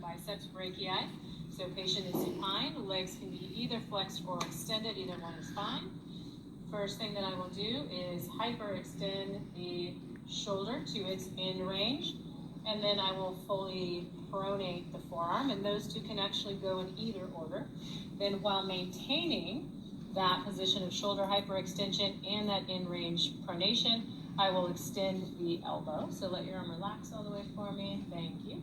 biceps brachii. So patient is supine, legs can be either flexed or extended, either one is fine. First thing that I will do is hyperextend the shoulder to its end range, and then I will fully pronate the forearm, and those two can actually go in either order. Then while maintaining that position of shoulder hyperextension and that end range pronation, I will extend the elbow. So let your arm relax all the way for me. Thank you.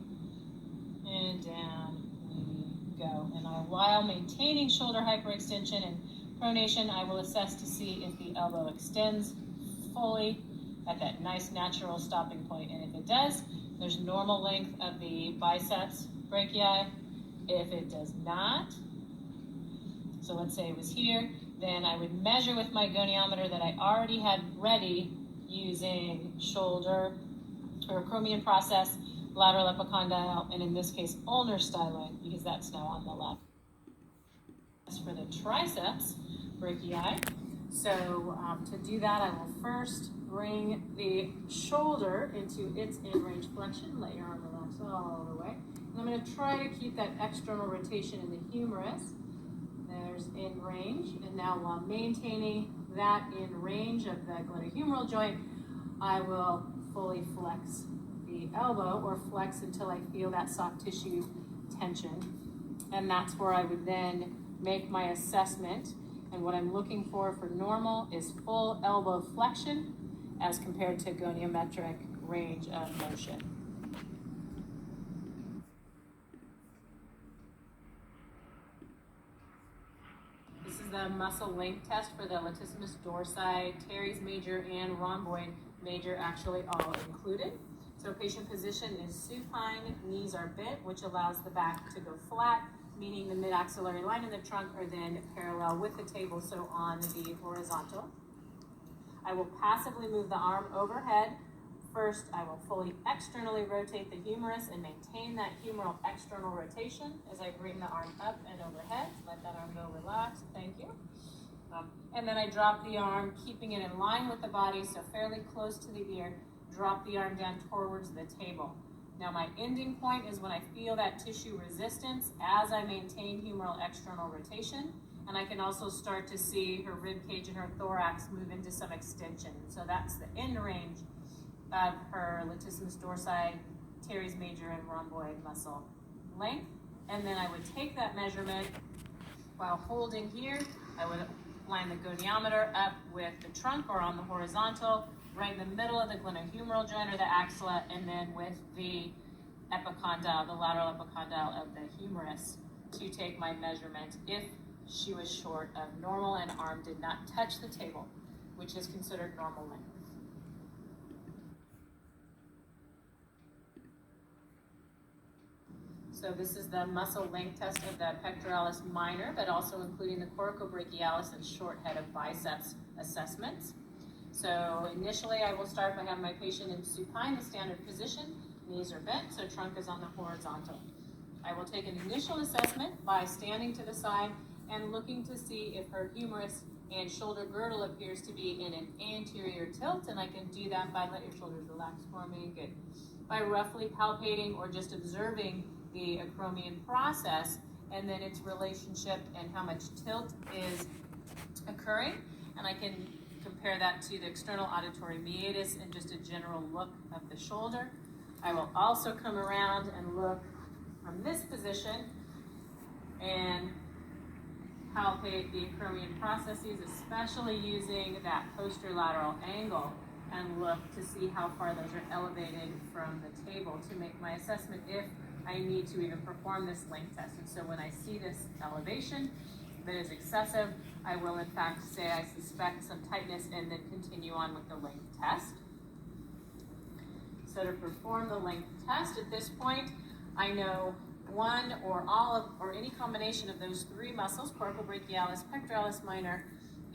And down we go. And while maintaining shoulder hyperextension and pronation, I will assess to see if the elbow extends fully at that nice natural stopping point. And if it does, there's normal length of the biceps brachii. If it does not, so let's say it was here, then I would measure with my goniometer that I already had ready using shoulder or acromion process, lateral epicondyle, and in this case, ulnar styling, because that's now on the left. As for the triceps brachii, so to do that, I will first bring the shoulder into its end range flexion. Let your arm relax all the way. And I'm going to try to keep that external rotation in the humerus. There's in range, and now while maintaining that in range of the glenohumeral joint, I will fully flex the elbow, or flex until I feel that soft tissue tension. And that's where I would then make my assessment. And what I'm looking for normal is full elbow flexion as compared to goniometric range of motion. This is the muscle length test for the latissimus dorsi, teres major, and rhomboid major actually all included. So patient position is supine, knees are bent, which allows the back to go flat, meaning the mid-axillary line and the trunk are then parallel with the table, so on the horizontal. I will passively move the arm overhead. First, I will fully externally rotate the humerus and maintain that humeral external rotation as I bring the arm up and overhead. Let that arm go relax, thank you. And then I drop the arm, keeping it in line with the body, so fairly close to the ear. Drop the arm down towards the table. Now my ending point is when I feel that tissue resistance as I maintain humeral external rotation, and I can also start to see her rib cage and her thorax move into some extension. So that's the end range of her latissimus dorsi, teres major, and rhomboid muscle length. And then I would take that measurement while holding here. I would line the goniometer up with the trunk or on the horizontal, right in the middle of the glenohumeral joint or the axilla, and then with the epicondyle, the lateral epicondyle of the humerus, to take my measurement if she was short of normal and arm did not touch the table, which is considered normal length. So this is the muscle length test of the pectoralis minor, but also including the coracobrachialis and short head of biceps assessments. So initially I will start by having my patient in supine, the standard position. Knees are bent, so trunk is on the horizontal. I will take an initial assessment by standing to the side and looking to see if her humerus and shoulder girdle appears to be in an anterior tilt, and I can do that by, let your shoulders relax for me, good. By roughly palpating or just observing the acromion process and then its relationship and how much tilt is occurring, and I can compare that to the external auditory meatus and just a general look of the shoulder. I will also come around and look from this position and palpate the acromion processes, especially using that posterolateral angle, and look to see how far those are elevated from the table to make my assessment if I need to even perform this length test. And so when I see this elevation that is excessive, I will in fact say I suspect some tightness and then continue on with the length test. So to perform the length test at this point, I know one or all of, or any combination of those three muscles, coracobrachialis, pectoralis minor,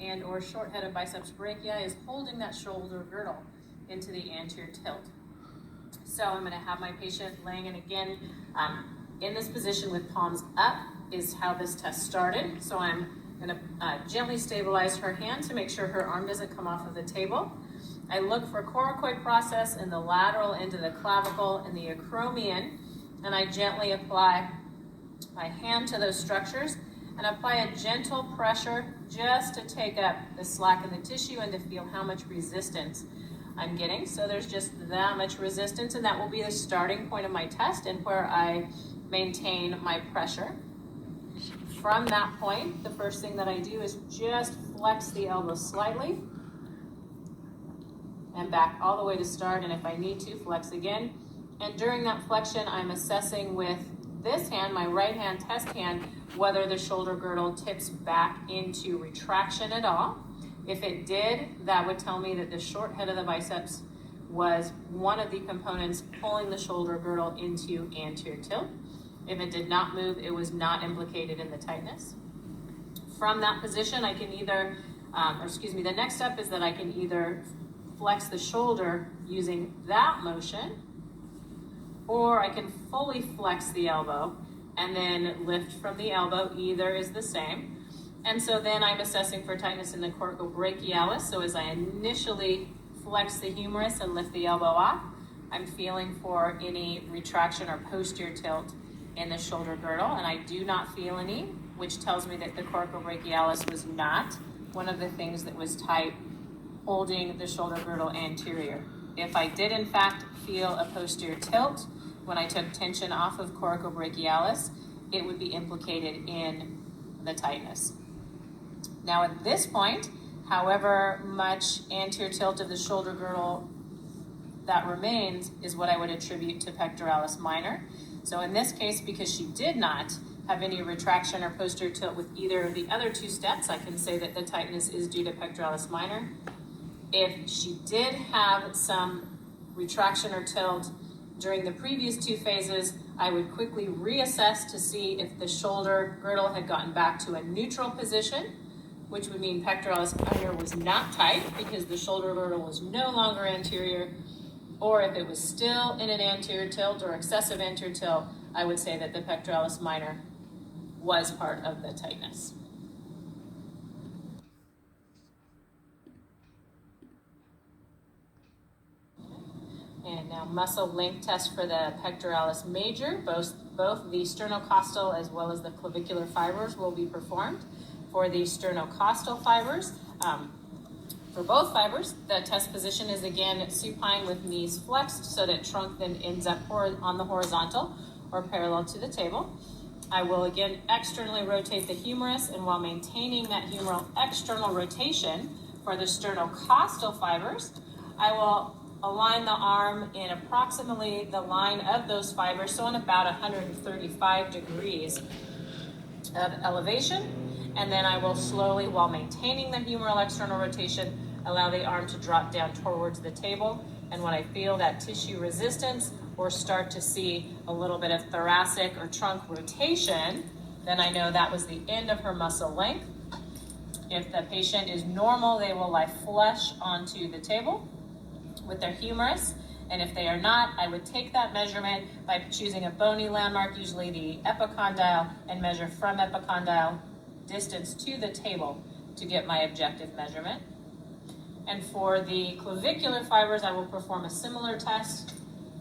and or short head of biceps brachii, is holding that shoulder girdle into the anterior tilt. So I'm going to have my patient laying, and again, in this position with palms up is how this test started. So I'm going to gently stabilize her hand to make sure her arm doesn't come off of the table. I look for coracoid process in the lateral end of the clavicle and the acromion and I gently apply my hand to those structures and apply a gentle pressure just to take up the slack in the tissue and to feel how much resistance I'm getting. So there's just that much resistance, and that will be the starting point of my test and where I maintain my pressure. From that point, the first thing that I do is just flex the elbow slightly and back all the way to start, and if I need to, flex again. And during that flexion, I'm assessing with this hand, my right hand test hand, whether the shoulder girdle tips back into retraction at all. If it did, that would tell me that the short head of the biceps was one of the components pulling the shoulder girdle into anterior tilt. If it did not move, it was not implicated in the tightness. From that position, I can either, the next step is that I can either flex the shoulder using that motion, or I can fully flex the elbow and then lift from the elbow. Either is the same. And so then I'm assessing for tightness in the coracobrachialis. So as I initially flex the humerus and lift the elbow off, I'm feeling for any retraction or posterior tilt in the shoulder girdle, and I do not feel any, which tells me that the coracobrachialis was not one of the things that was tight holding the shoulder girdle anterior. If I did in fact feel a posterior tilt when I took tension off of coracobrachialis, it would be implicated in the tightness. Now at this point, however much anterior tilt of the shoulder girdle that remains is what I would attribute to pectoralis minor. So in this case, because she did not have any retraction or posterior tilt with either of the other two steps, I can say that the tightness is due to pectoralis minor. If she did have some retraction or tilt during the previous two phases, I would quickly reassess to see if the shoulder girdle had gotten back to a neutral position, which would mean pectoralis minor was not tight because the shoulder girdle was no longer anterior, or if it was still in an anterior tilt or excessive anterior tilt, I would say that the pectoralis minor was part of the tightness. And now muscle length test for the pectoralis major. Both the sternocostal as well as the clavicular fibers will be performed. For the sternocostal fibers, for both fibers, the test position is again supine with knees flexed so that trunk then ends up on the horizontal or parallel to the table. I will again externally rotate the humerus, and while maintaining that humeral external rotation for the sternocostal fibers, I will align the arm in approximately the line of those fibers, so in about 135 degrees of elevation. And then I will slowly, while maintaining the humeral external rotation, allow the arm to drop down towards the table. And when I feel that tissue resistance or start to see a little bit of thoracic or trunk rotation, then I know that was the end of her muscle length. If the patient is normal, they will lie flush onto the table with their humerus. And if they are not, I would take that measurement by choosing a bony landmark, usually the epicondyle, and measure from epicondyle distance to the table to get my objective measurement. And for the clavicular fibers, I will perform a similar test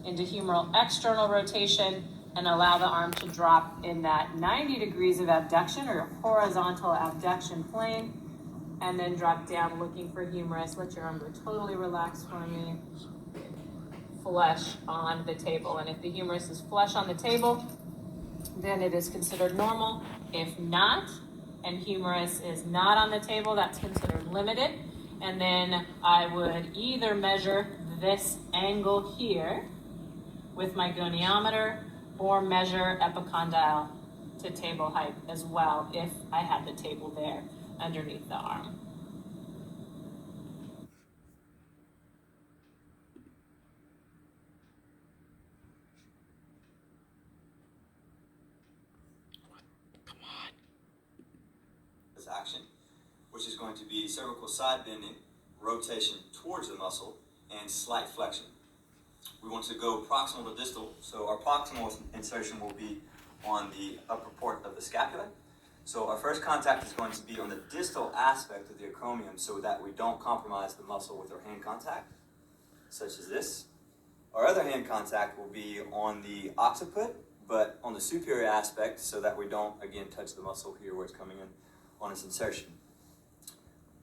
into humeral external rotation and allow the arm to drop in that 90 degrees of abduction or horizontal abduction plane, and then drop down looking for humerus. Let your arm go totally relaxed for me. Flush on the table. And if the humerus is flush on the table, then it is considered normal. If not, and humerus is not on the table, that's considered limited. And then I would either measure this angle here with my goniometer or measure epicondyle to table height as well if I had the table there underneath the arm. Action, which is going to be cervical side bending, rotation towards the muscle, and slight flexion. We want to go proximal to distal, so our proximal insertion will be on the upper part of the scapula. So our first contact is going to be on the distal aspect of the acromion so that we don't compromise the muscle with our hand contact, such as this. Our other hand contact will be on the occiput but on the superior aspect so that we don't, again, touch the muscle here where it's coming in on its insertion.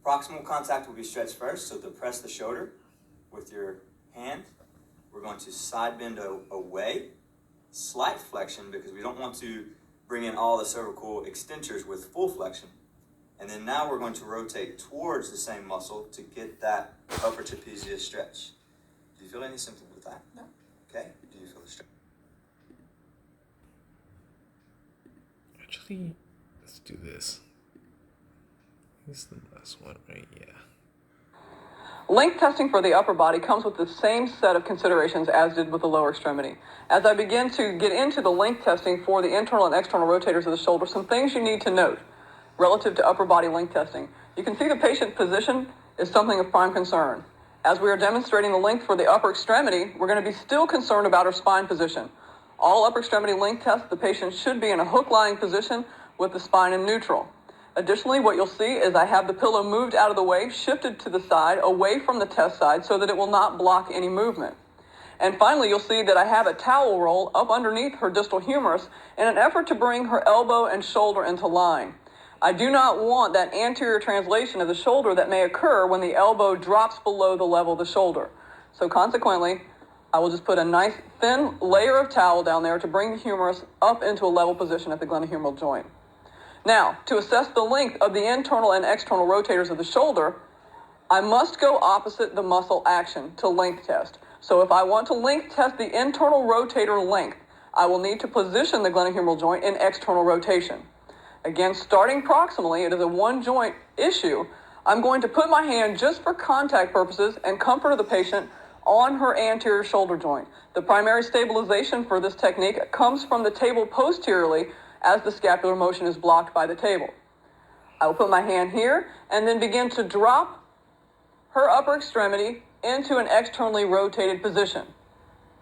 Proximal contact will be stretched first, so depress the shoulder with your hand. We're going to side bend away, slight flexion because we don't want to bring in all the cervical extensors with full flexion. And then now we're going to rotate towards the same muscle to get that upper trapezius stretch. Do you feel any symptoms with that? No. Okay. Do you feel the stretch? Actually, let's do this. This is the last one, right? Yeah. Length testing for the upper body comes with the same set of considerations as did with the lower extremity. As I begin to get into the length testing for the internal and external rotators of the shoulder, some things you need to note relative to upper body length testing. You can see the patient position is something of prime concern. As we are demonstrating the length for the upper extremity, we're going to be still concerned about her spine position. All upper extremity length tests, the patient should be in a hook-lying position with the spine in neutral. Additionally, what you'll see is I have the pillow moved out of the way, shifted to the side, away from the test side, so that it will not block any movement. And finally, you'll see that I have a towel roll up underneath her distal humerus in an effort to bring her elbow and shoulder into line. I do not want that anterior translation of the shoulder that may occur when the elbow drops below the level of the shoulder. So consequently, I will just put a nice thin layer of towel down there to bring the humerus up into a level position at the glenohumeral joint. Now, to assess the length of the internal and external rotators of the shoulder, I must go opposite the muscle action to length test. So if I want to length test the internal rotator length, I will need to position the glenohumeral joint in external rotation. Again, starting proximally, it is a one joint issue. I'm going to put my hand just for contact purposes and comfort of the patient on her anterior shoulder joint. The primary stabilization for this technique comes from the table posteriorly as the scapular motion is blocked by the table. I will put my hand here and then begin to drop her upper extremity into an externally rotated position.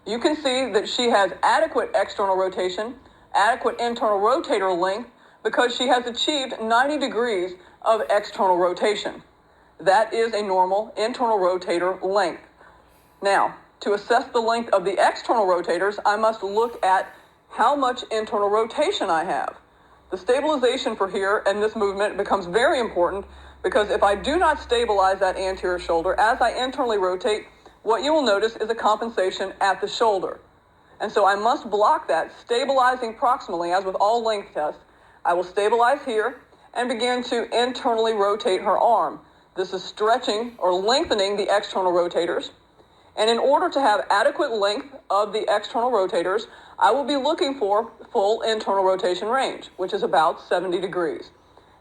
You can see that she has adequate external rotation, adequate internal rotator length, because she has achieved 90 degrees of external rotation. That is a normal internal rotator length. Now, to assess the length of the external rotators, I must look at how much internal rotation I have. The stabilization for here and this movement becomes very important because if I do not stabilize that anterior shoulder as I internally rotate, what you will notice is a compensation at the shoulder. And so I must block that, stabilizing proximally, as with all length tests. I will stabilize here and begin to internally rotate her arm. This is stretching or lengthening the external rotators. And in order to have adequate length of the external rotators, I will be looking for full internal rotation range, which is about 70 degrees.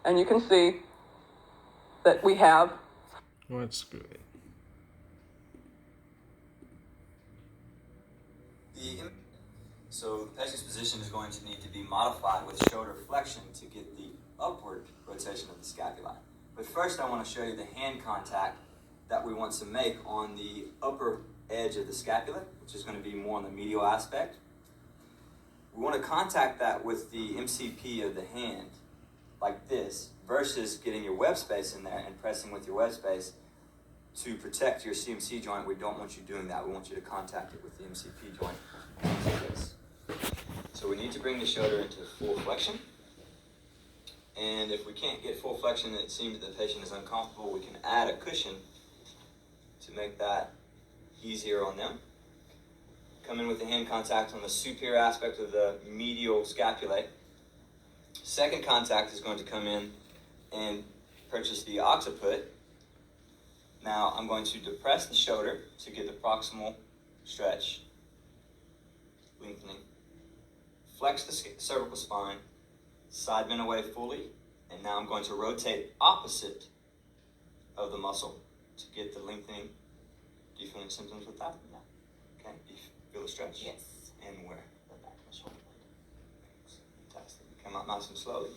And you can see that we have... What's good? So the patient's position is going to need to be modified with shoulder flexion to get the upward rotation of the scapula. But first I want to show you the hand contact that we want to make on the upper edge of the scapula, which is going to be more on the medial aspect. We want to contact that with the MCP of the hand, like this, versus getting your web space in there and pressing with your web space to protect your CMC joint. We don't want you doing that. We want you to contact it with the MCP joint like this. So we need to bring the shoulder into full flexion. And if we can't get full flexion and it seems that the patient is uncomfortable, we can add a cushion to make that easier on them. Come in with the hand contact on the superior aspect of the medial scapulae. Second contact is going to come in and purchase the occiput. Now I'm going to depress the shoulder to get the proximal stretch, lengthening. Flex the cervical spine, side bend away fully, and now I'm going to rotate opposite of the muscle to get the lengthening. Do you feel any symptoms with that? No. Okay. Do you feel the stretch? Yes. And where? The back of the shoulder blade. Fantastic. Come out nice and slowly.